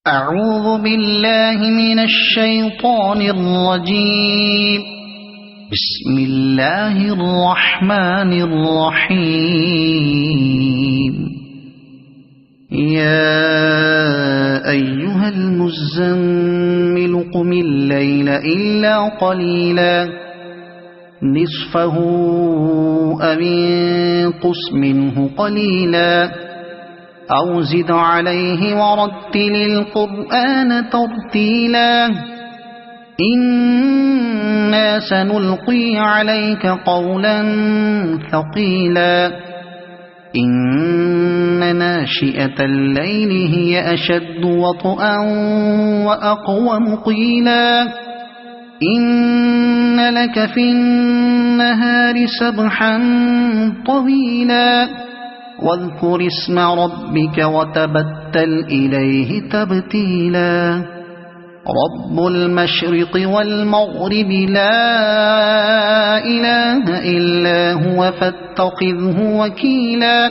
أعوذ بالله من الشيطان الرجيم. بسم الله الرحمن الرحيم. يا أيها المزمل قم الليل إلا قليلا نصفه أو انقص منه قليلا أو زد عليه ورتل القرآن ترتيلا إنا سنلقي عليك قولا ثقيلا إن ناشئة الليل هي أشد وطئا وأقوم قيلا إن لك في النهار سبحا طويلا واذكر اسم ربك وتبتل إليه تبتيلا رب المشرق والمغرب لا إله إلا هو فاتخذه وكيلا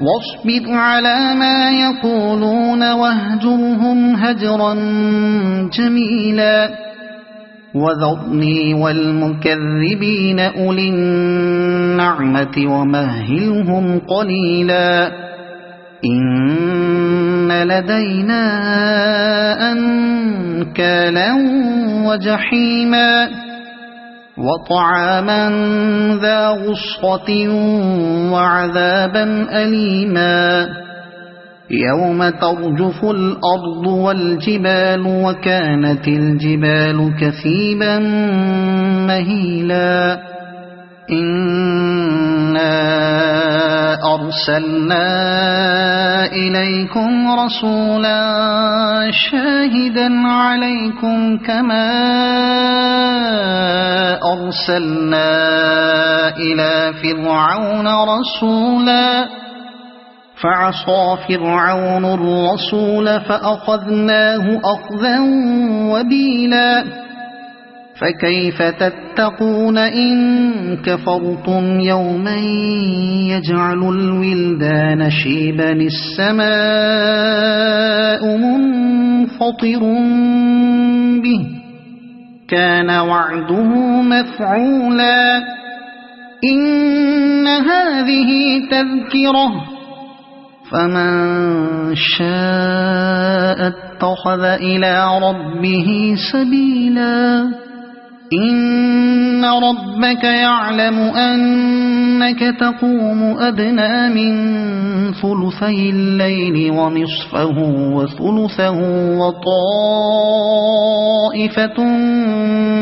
واصبر على ما يقولون واهجرهم هجرا جميلا وذرني والمكذبين أولي النعمة ومهلهم قليلا إن لدينا أنكالا وجحيما وطعاما ذا غصة وعذابا أليما يوم ترجف الأرض والجبال وكانت الجبال كثيبا مهيلا إنا أرسلنا إليكم رسولا شاهدا عليكم كما أرسلنا إلى فرعون رسولا فعصى فرعون الرسول فأخذناه أخذا وبيلا فكيف تتقون إن كفرتم يوما يجعل الولدان شيبا السماء منفطر به كان وعده مفعولا إن هذه تذكرة فمن شاء اتخذ إلى ربه سبيلا إن ربك يعلم أنك تقوم أدنى من ثلثي الليل ونصفه وثلثه وطائفة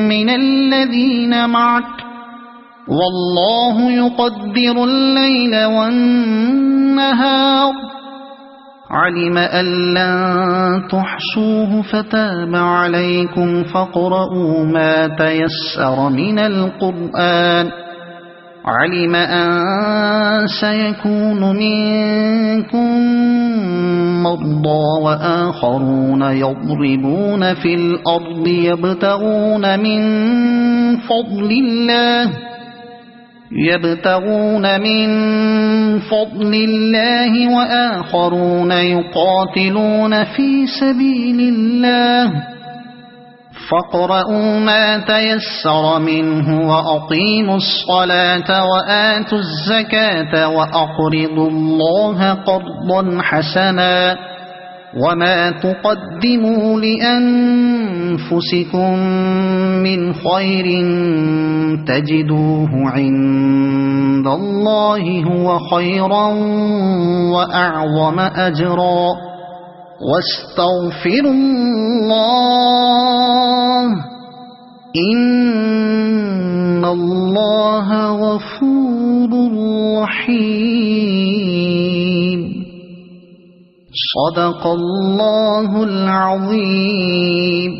من الذين معك والله يقدر الليل والنهار علم أن لن تحصوه فتاب عليكم فاقرؤوا ما تيسر من القرآن علم أن سيكون منكم مرضى وآخرون يضربون في الأرض يبتغون من فضل الله وآخرون يقاتلون في سبيل الله فاقرؤوا ما تيسر منه وأقيموا الصلاة وآتوا الزكاة وأقرضوا الله قرضا حسنا وما تقدموا لأنفسكم من خير تجدوه عند الله هو خيرا وأعظم أجرا واستغفروا الله إن الله غفور رحيم صدق الله العظيم.